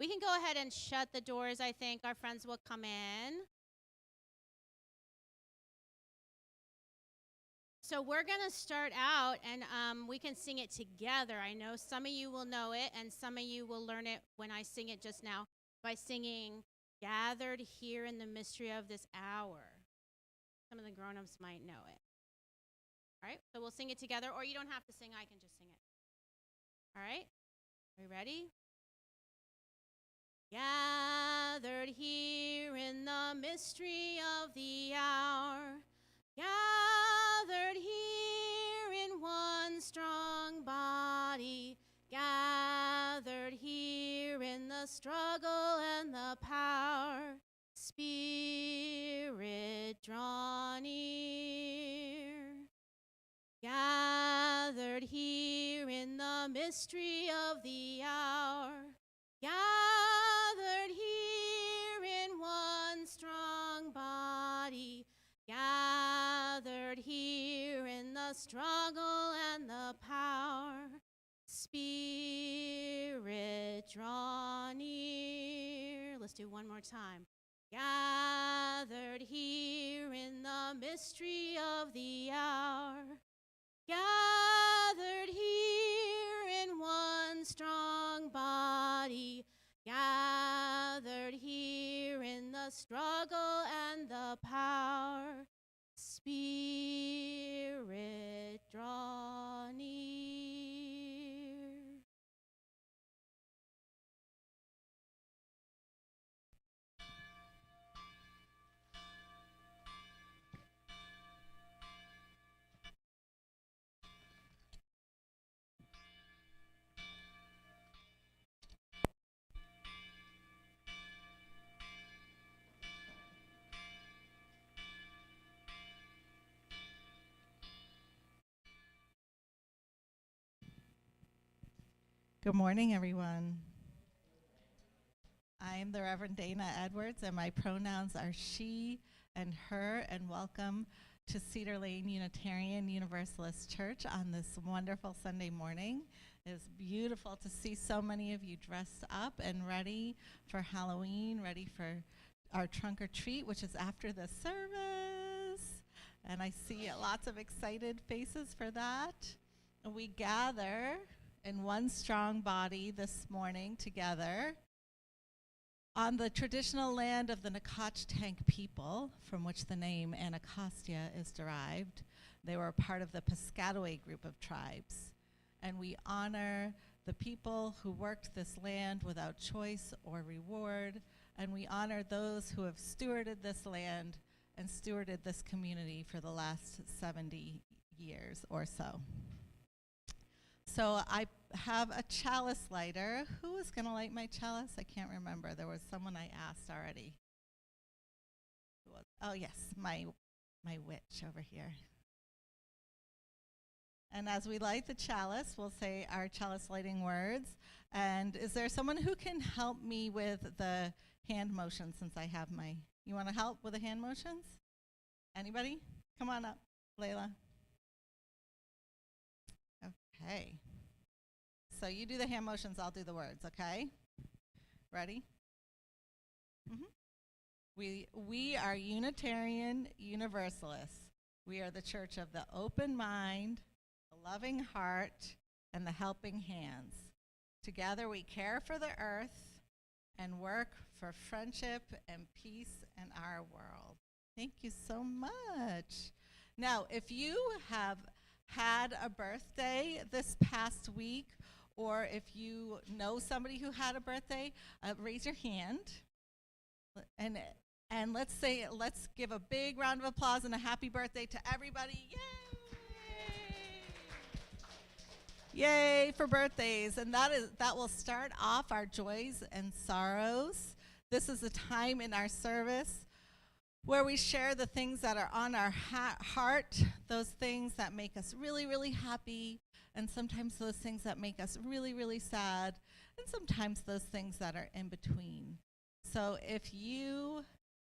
We can go ahead and shut the doors. I think our friends will come in. So we're going to start out, and we can sing it together. I know some of you will know it, and some of you will learn it when I sing it just now by singing, "Gathered Here in the Mystery of This Hour." Some of the grown-ups might know it. All right, so we'll sing it together, or you don't have to sing. I can just sing it. All right, are you ready? Gathered here in the mystery of the hour, gathered here in one strong body, gathered here in the struggle and the power, Spirit, draw near. Gathered here in the mystery of the hour, gathered here in one strong body, gathered here in the struggle and the power, Spirit, draw near. Let's do one more time. Gathered here in the mystery of the hour, gathered here in one strong body, gathered here in the struggle and the power, Spirit, draw near. Good morning, everyone. I am the Reverend Dayna Edwards, and my pronouns are she and her, and welcome to Cedar Lane Unitarian Universalist Church on this wonderful Sunday morning. It's beautiful to see so many of you dressed up and ready for Halloween, ready for our trunk or treat, which is after the service. And I see lots of excited faces for that. We gather in one strong body this morning together on the traditional land of the Nacotchtank people, from which the name Anacostia is derived. They were a part of the Piscataway group of tribes. And we honor the people who worked this land without choice or reward, and we honor those who have stewarded this land and stewarded this community for the last 70 years or so. So I have a chalice lighter. Who is going to light my chalice? I can't remember. There was someone I asked already. Who was? Oh, yes, my witch over here. And as we light the chalice, we'll say our chalice lighting words. And is there someone who can help me with the hand motion since I have my... You want to help with the hand motions? Anybody? Come on up, Layla. Okay. So you do the hand motions, I'll do the words, okay? Ready? We are Unitarian Universalists. We are the church of the open mind, the loving heart, and the helping hands. Together we care for the earth and work for friendship and peace in our world. Thank you so much. Now, if you have had a birthday this past week, or if you know somebody who had a birthday, raise your hand. And let's give a big round of applause and a happy birthday to everybody. Yay! Yay for birthdays. And that will start off our joys and sorrows. This is a time in our service where we share the things that are on our heart, those things that make us really, really happy, and sometimes those things that make us really, really sad, and sometimes those things that are in between. So if you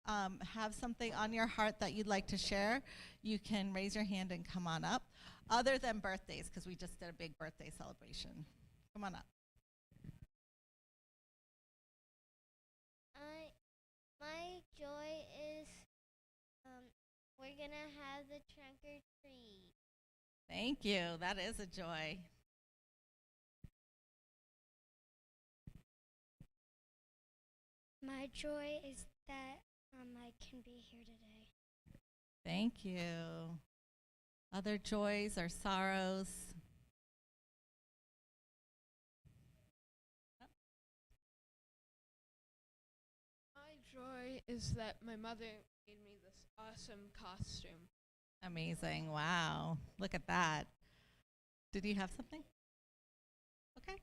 have something on your heart that you'd like to share, you can raise your hand and come on up, other than birthdays, because we just did a big birthday celebration. Come on up. we're going to have the trunk or treat. Thank you. That is a joy. My joy is that I can be here today. Thank you. Other joys or sorrows? My joy is that my mother made me this awesome costume. Amazing. Wow. Look at that. Did you have something? Okay.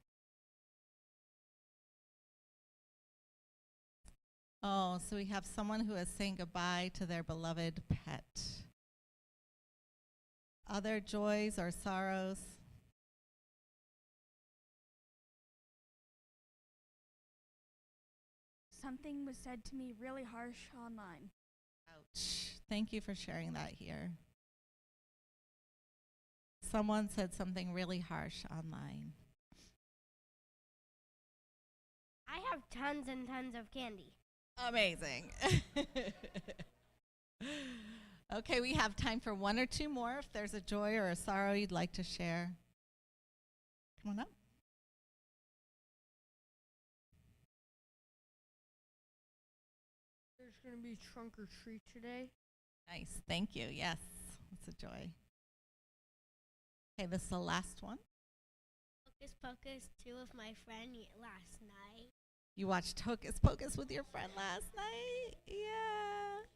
Oh, so we have someone who is saying goodbye to their beloved pet. Other joys or sorrows? Something was said to me really harsh online. Ouch. Thank you for sharing that here. Someone said something really harsh online. I have tons and tons of candy. Amazing. Okay, we have time for one or two more. If there's a joy or a sorrow you'd like to share, come on up. There's going to be trunk or treat today. Nice. Thank you. Yes, it's a joy. Okay, this is the last one. Hocus Pocus 2 with my friend last night. You watched Hocus Pocus with your friend last night? Yeah.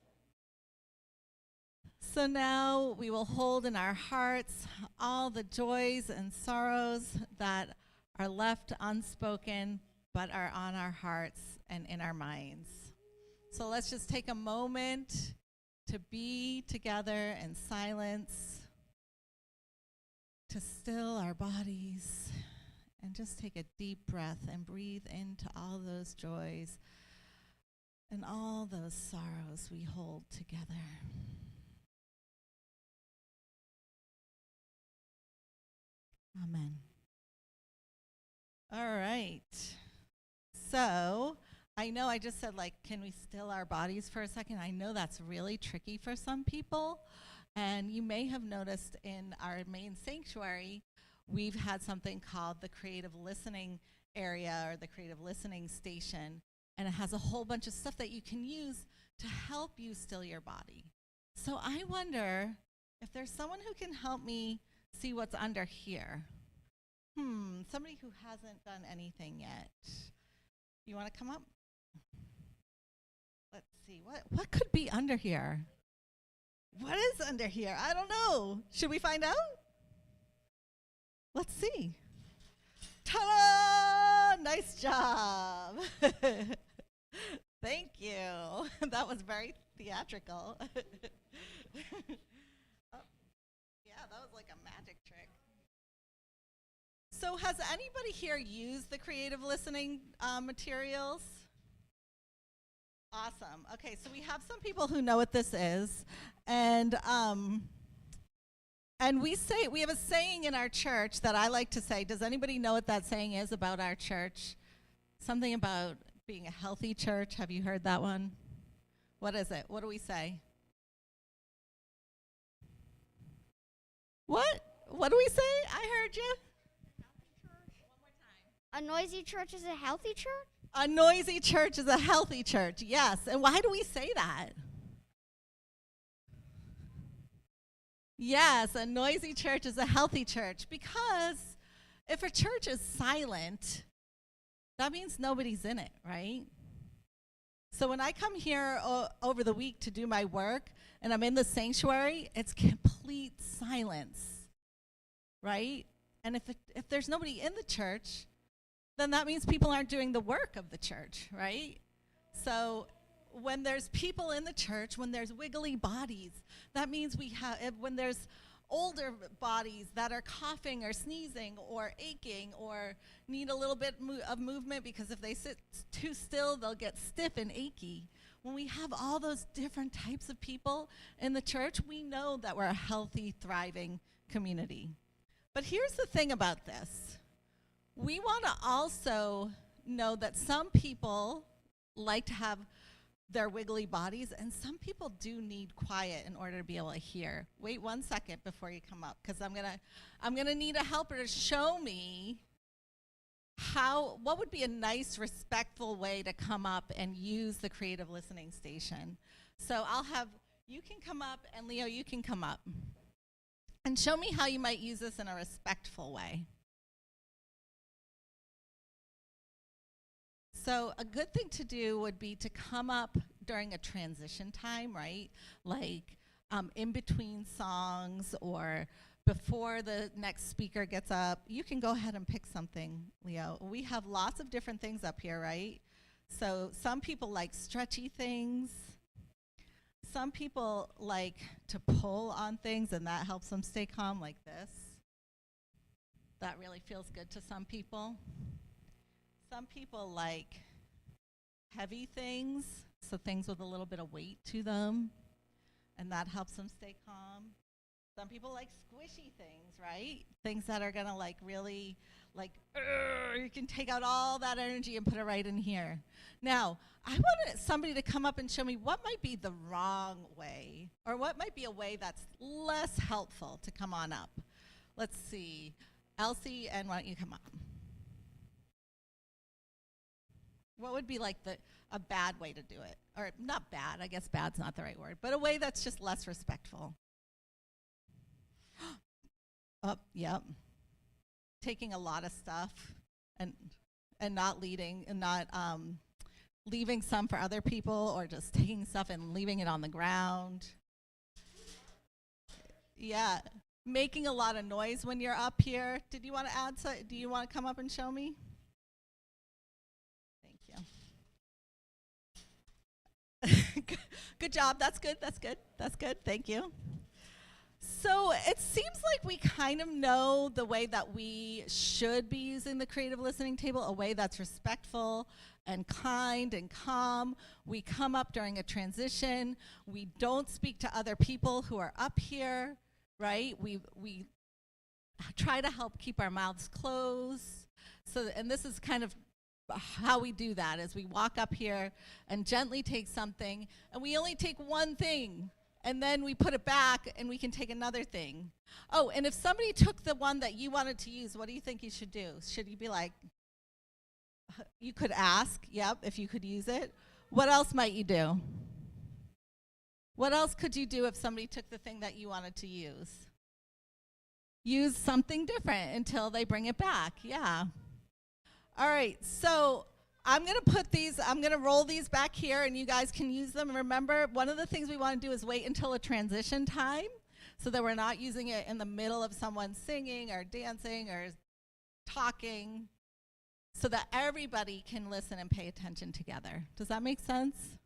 So now we will hold in our hearts all the joys and sorrows that are left unspoken but are on our hearts and in our minds. So let's just take a moment to be together in silence, to still our bodies, and just take a deep breath and breathe into all those joys and all those sorrows we hold together. Amen. All right. So I know I just said, like, can we still our bodies for a second? I know that's really tricky for some people. And you may have noticed in our main sanctuary, we've had something called the creative listening area or the creative listening station. And it has a whole bunch of stuff that you can use to help you still your body. So I wonder if there's someone who can help me see what's under here. Somebody who hasn't done anything yet. You want to come up? Let's see. What could be under here? What is under here? I don't know. Should we find out? Let's see. Ta-da! Nice job. Thank you. That was very theatrical. Oh, yeah, that was like a magic trick. So has anybody here used the creative listening materials? Awesome. Okay, so we have some people who know what this is, and we have a saying in our church that I like to say. Does anybody know what that saying is about our church? Something about being a healthy church. Have you heard that one? What is it? What do we say? What? What do we say? I heard you. A noisy church is a healthy church? A noisy church is a healthy church, yes. And why do we say that? Yes, a noisy church is a healthy church. Because if a church is silent, that means nobody's in it, right? So when I come here over the week to do my work and I'm in the sanctuary, it's complete silence, right? And if there's nobody in the church, then that means people aren't doing the work of the church, right? So when there's people in the church, when there's wiggly bodies, that means when there's older bodies that are coughing or sneezing or aching or need a little bit of movement because if they sit too still, they'll get stiff and achy. When we have all those different types of people in the church, we know that we're a healthy, thriving community. But here's the thing about this. We want to also know that some people like to have their wiggly bodies, and some people do need quiet in order to be able to hear. Wait 1 second before you come up, because I'm gonna need a helper to show me what would be a nice, respectful way to come up and use the creative listening station. So you can come up, and Leo, you can come up. And show me how you might use this in a respectful way. So a good thing to do would be to come up during a transition time, right? Like in between songs or before the next speaker gets up. You can go ahead and pick something, Leo. We have lots of different things up here, right? So some people like stretchy things. Some people like to pull on things, and that helps them stay calm, like this. That really feels good to some people. Some people like heavy things, so things with a little bit of weight to them, and that helps them stay calm. Some people like squishy things, right? Things that are gonna like really, like, you can take out all that energy and put it right in here. Now, I wanted somebody to come up and show me what might be the wrong way, or what might be a way that's less helpful to come on up. Let's see. Elsie, and why don't you come up? What would be like a bad way to do it? Or not bad, I guess bad's not the right word, but a way that's just less respectful. Yep. Taking a lot of stuff and not leading, and not leaving some for other people, or just taking stuff and leaving it on the ground. Yeah. Making a lot of noise when you're up here. Did you want to add do you want to come up and show me? Good job. That's good. Thank you. So it seems like we kind of know the way that we should be using the creative listening table, a way that's respectful and kind and calm. We come up during a transition. We don't speak to other people who are up here, right? We try to help keep our mouths closed. And this is kind of how we do that, is we walk up here and gently take something, and we only take one thing, and then we put it back and we can take another thing. Oh, and if somebody took the one that you wanted to use, what do you think you should do? Should you be like, you could ask, yep, if you could use it. What else might you do? What else could you do if somebody took the thing that you wanted to use? Use something different until they bring it back, yeah. All right, so I'm going to roll these back here, and you guys can use them. Remember, one of the things we want to do is wait until a transition time, so that we're not using it in the middle of someone singing or dancing or talking, so that everybody can listen and pay attention together. Does that make sense?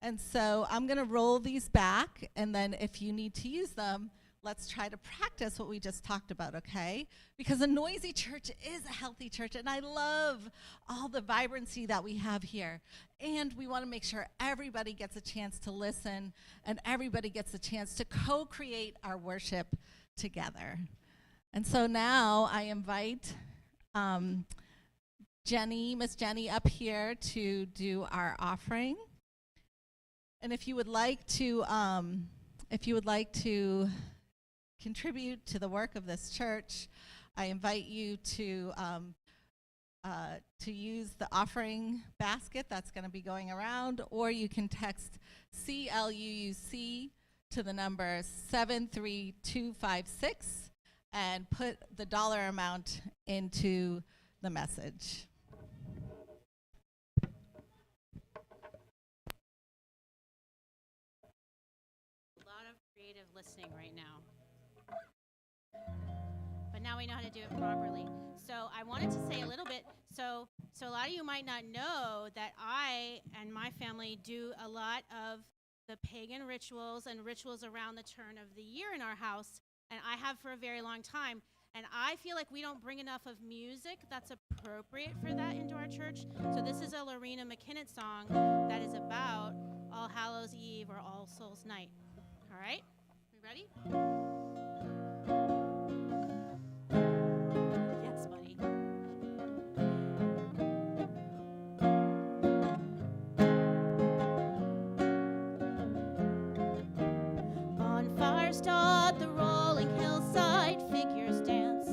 And so I'm going to roll these back, and then if you need to use them, let's try to practice what we just talked about, okay? Because a noisy church is a healthy church, and I love all the vibrancy that we have here. And we want to make sure everybody gets a chance to listen, and everybody gets a chance to co-create our worship together. And so now I invite Miss Jenny up here to do our offering. And if you would like to contribute to the work of this church, I invite you to use the offering basket that's going to be going around, or you can text CLUUC to the number 73256 and put the dollar amount into the message. A lot of creative listening right now. But now we know how to do it properly. So I wanted to say a little bit. So a lot of you might not know that I and my family do a lot of the pagan rituals and rituals around the turn of the year in our house, and I have for a very long time. And I feel like we don't bring enough of music that's appropriate for that into our church. So this is a Lorena McKinnon song that is about All Hallows Eve or All Souls Night. All right? We ready? Yes, buddy. taught the rolling hillside, figures dance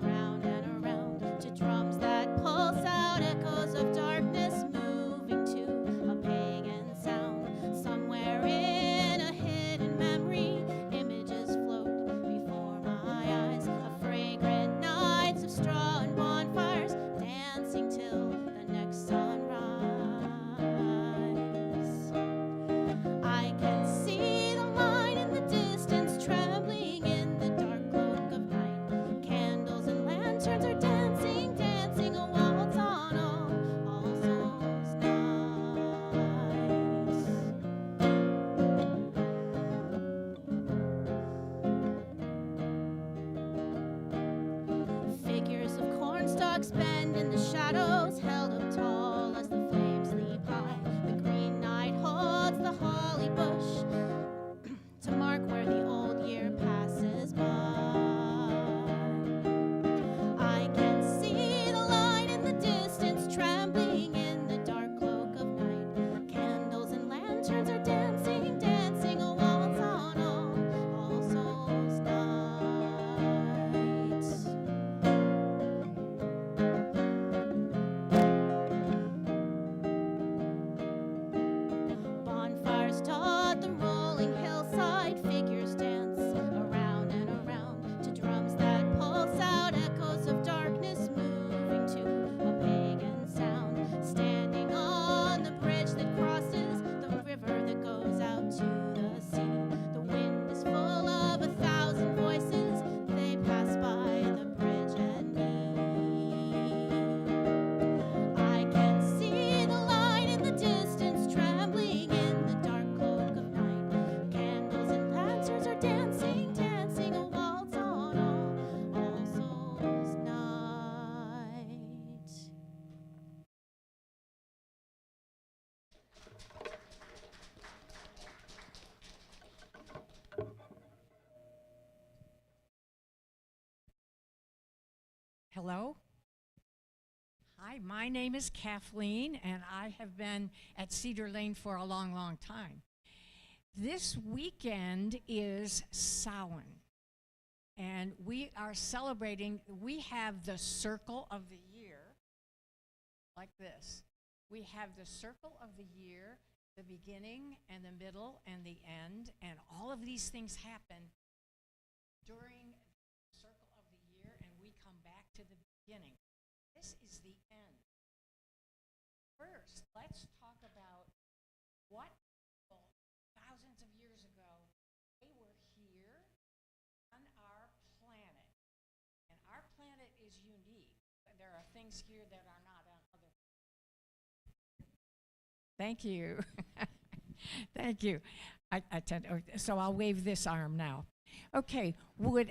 around and around to drums that pulse out, echoes of darkness moving to a pagan sound. Somewhere in a hidden memory, images float before my eyes of fragrant nights of straw and bonfires, dancing till the next sunrise. I can see the line in the distance, trembling in the dark cloak of night. Candles and lanterns are dancing, dancing a waltz on All Souls Night. Figures of cornstalks bend in the shadows, held up tall as the flames leap high. The green night holds the holly bush to mark where the old year passes by. I can see the light in the distance, trembling in the dark cloak of night. Candles and lanterns are dancing, dancing a waltz on All Souls Night. Bonfires taught the rolling hillside, figures dance around and around to drums that pulse out, echoes of darkness moving to a pagan sound. Standing on the bridge that crosses the river that goes out to the sea, the wind is full of 1,000 voices, they pass by the bridge and me. I can see the light in the distance, trembling in the dark cloak of night. Candles and lanterns are dancing, dancing a waltz on All Souls Night. Hello. Hi, my name is Kathleen, and I have been at Cedar Lane for a long, long time. This weekend is Samhain, and we are celebrating. We have the circle of the year, like this. We have the circle of the year, the beginning and the middle and the end, and all of these things happen during the circle of the year, and we come back to the beginning. This is the end. First, let's talk about what people thousands of years ago, they were here on our planet. And our planet is unique. There are things here that are not on other. Thank you. Thank you. So I'll wave this arm now. Okay, would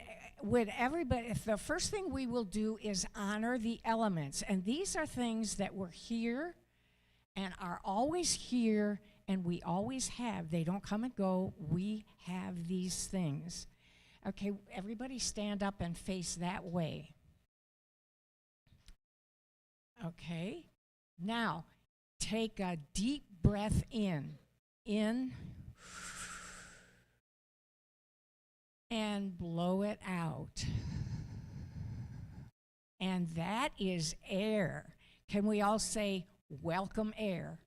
everybody, if the first thing we will do is honor the elements. And these are things that were here and are always here and we always have. They don't come and go. We have these things. Okay, everybody stand up and face that way. Okay, now take a deep breath in. In. And blow it out. And that is air. Can we all say, welcome air?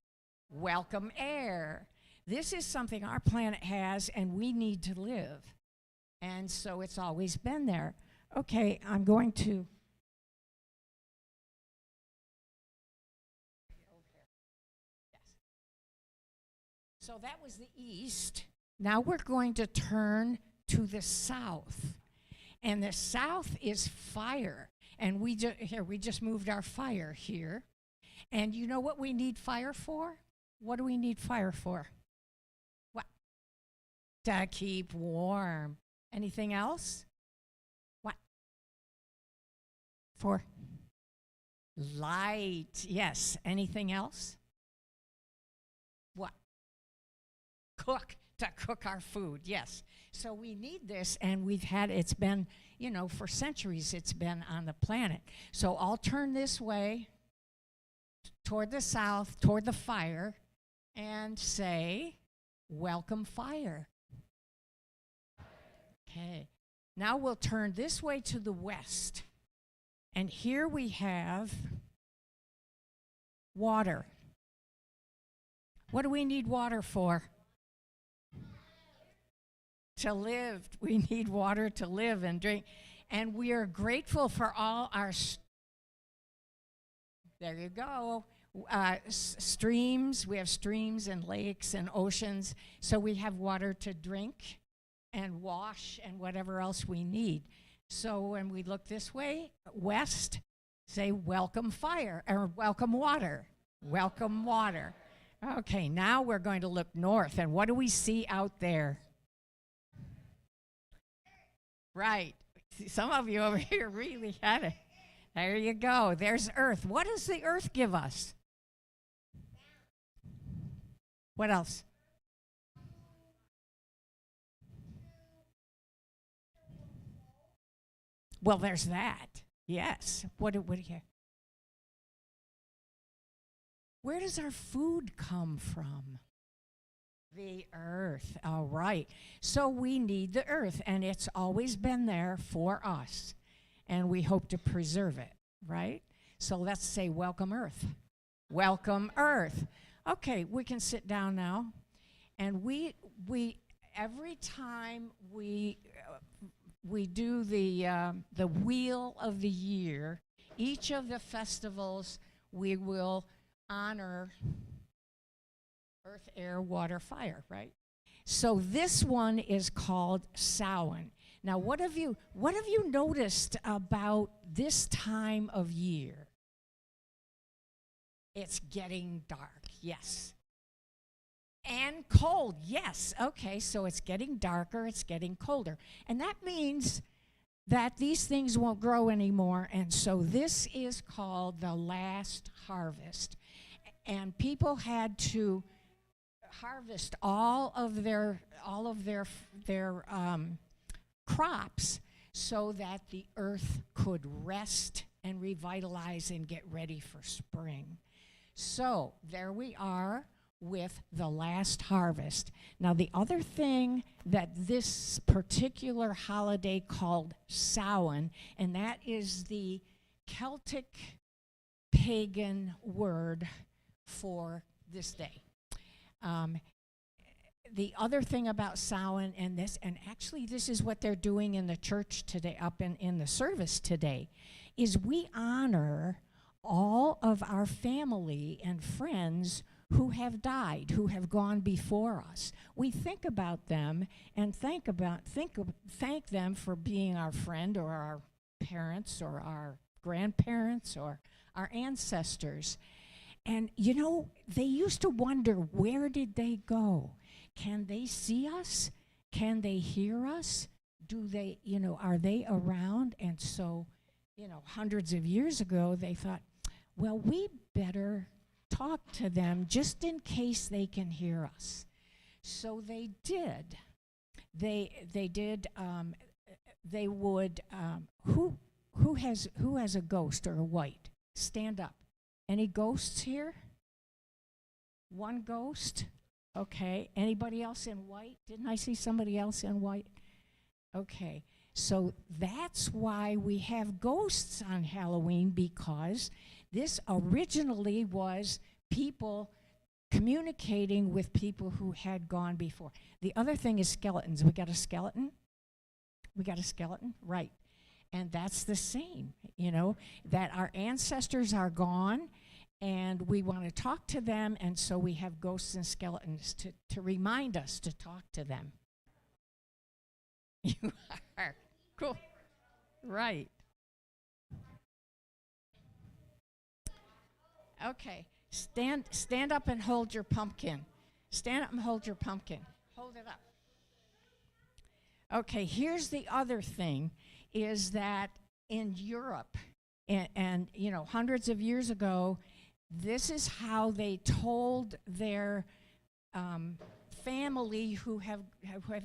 Welcome air. This is something our planet has and we need to live. And so it's always been there. Okay, I'm going to. Yes. So that was the east. Now we're going to turn to the south. And the south is fire. And we just moved our fire here. And you know what we need fire for? What do we need fire for? What? To keep warm. Anything else? What? For light. Yes. Anything else? What? Cook. To cook our food, yes. So we need this, and it's been, for centuries it's been on the planet. So I'll turn this way, toward the south, toward the fire, and say, welcome fire. Okay. Now we'll turn this way to the west. And here we have water. What do we need water for? To live. We need water to live and drink. And we are grateful for all our, there you go, streams. We have streams and lakes and oceans. So we have water to drink and wash and whatever else we need. So when we look this way, west, say welcome fire, or welcome water. Welcome water. Okay, now we're going to look north. And what do we see out there? Right. Some of you over here really had it. There you go. There's earth. What does the earth give us? What else? Well, there's that. Yes. What do you have? Where does our food come from? The earth. All right. So we need the earth, and it's always been there for us, and we hope to preserve it, right? So let's say welcome earth. Welcome earth. Okay, we can sit down now. And we every time we do the wheel of the year, each of the festivals we will honor earth, air, water, fire, right? So this one is called Samhain. Now, what have you noticed about this time of year? It's getting dark, yes. And cold, yes. Okay, so it's getting darker, it's getting colder. And that means that these things won't grow anymore, and so this is called the last harvest. And people had to harvest all of their crops so that the earth could rest and revitalize and get ready for spring. So there we are with the last harvest. Now the other thing that this particular holiday called Samhain, and that is the Celtic pagan word for this day. The other thing about Samhain and actually this is what they're doing in the church today, up in the service today, is we honor all of our family and friends who have died, who have gone before us. We think about them and thank them for being our friend or our parents or our grandparents or our ancestors. And you know, they used to wonder, where did they go? Can they see us? Can they hear us? Do they, are they around? And so, hundreds of years ago, they thought, well, we better talk to them just in case they can hear us. So they did. They did. They would. Who has a ghost or a white? Stand up. Any ghosts here? One ghost? Okay. Anybody else in white? Didn't I see somebody else in white? Okay. So that's why we have ghosts on Halloween, because this originally was people communicating with people who had gone before. The other thing is skeletons. We got a skeleton? We got a skeleton? Right. And that's the same, that our ancestors are gone and we want to talk to them, and so we have ghosts and skeletons to remind us to talk to them. You are. Cool. Right. Okay. Stand up and hold your pumpkin. Stand up and hold your pumpkin. Hold it up. Okay, here's the other thing, is that in Europe, and hundreds of years ago, this is how they told their family who have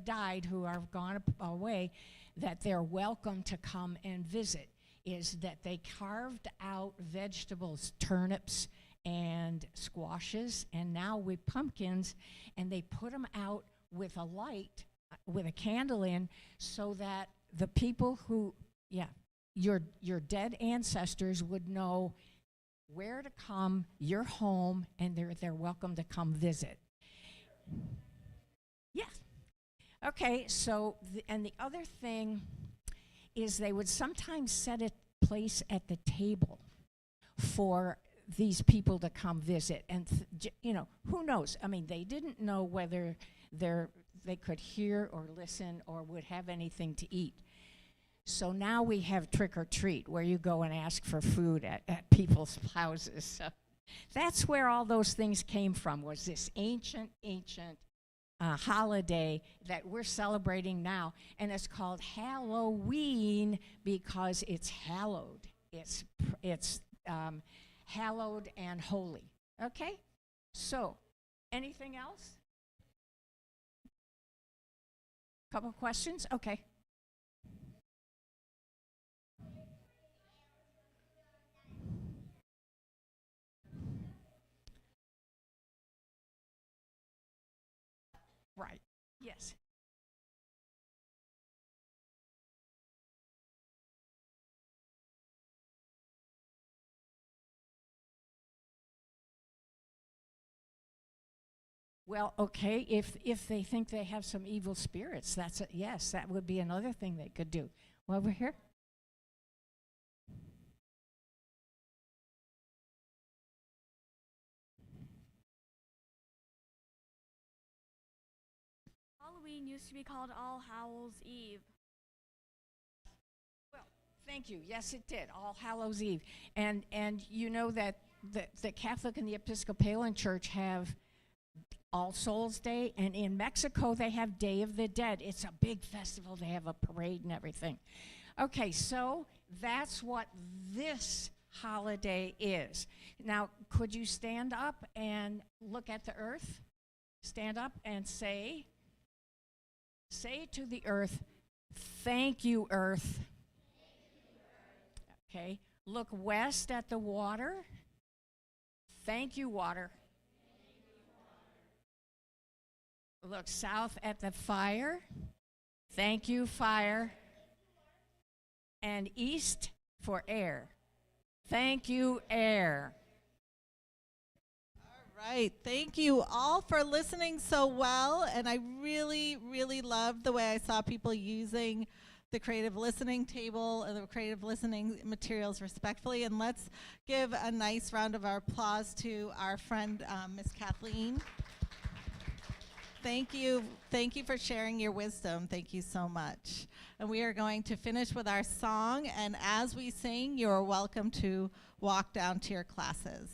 died, who are gone away, that they're welcome to come and visit, is that they carved out vegetables, turnips and squashes, and now with pumpkins, and they put them out with a light with a candle in, so that the people who, your dead ancestors would know where to come, your home, and they're welcome to come visit. Yes. Okay, so, and the other thing is they would sometimes set a place at the table for these people to come visit. And, who knows? I mean, they didn't know whether they could hear or listen or would have anything to eat. So now we have trick or treat, where you go and ask for food at people's houses. So that's where all those things came from, was this ancient holiday that we're celebrating now. And it's called Halloween because it's hallowed. It's hallowed and holy. Okay? So, anything else? Couple questions? Okay. Right. Yes. Well, okay, if they think they have some evil spirits, yes, that would be another thing they could do. Over here? Halloween used to be called All Hallows Eve. Well, thank you. Yes, it did. All Hallows Eve. And you know that the Catholic and the Episcopalian Church have All Souls Day, and in Mexico they have Day of the Dead. It's a big festival. They have a parade and everything. Okay, so that's what this holiday is. Now, could you stand up and look at the earth? Stand up and say to the earth, "Thank you, earth." Okay, look west at the water. "Thank you, water." Look south at the fire. "Thank you, fire." And east for air. "Thank you, air." All right. Thank you all for listening so well. And I really, really loved the way I saw people using the creative listening table and the creative listening materials respectfully. And let's give a nice round of applause to our friend, Miss Kathleen. Thank you. Thank you for sharing your wisdom. Thank you so much. And we are going to finish with our song. And as we sing, you're welcome to walk down to your classes.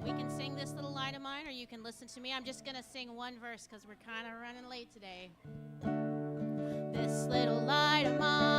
We can sing this little light of mine, or you can listen to me. I'm just going to sing one verse because we're kind of running late today. This little light of mine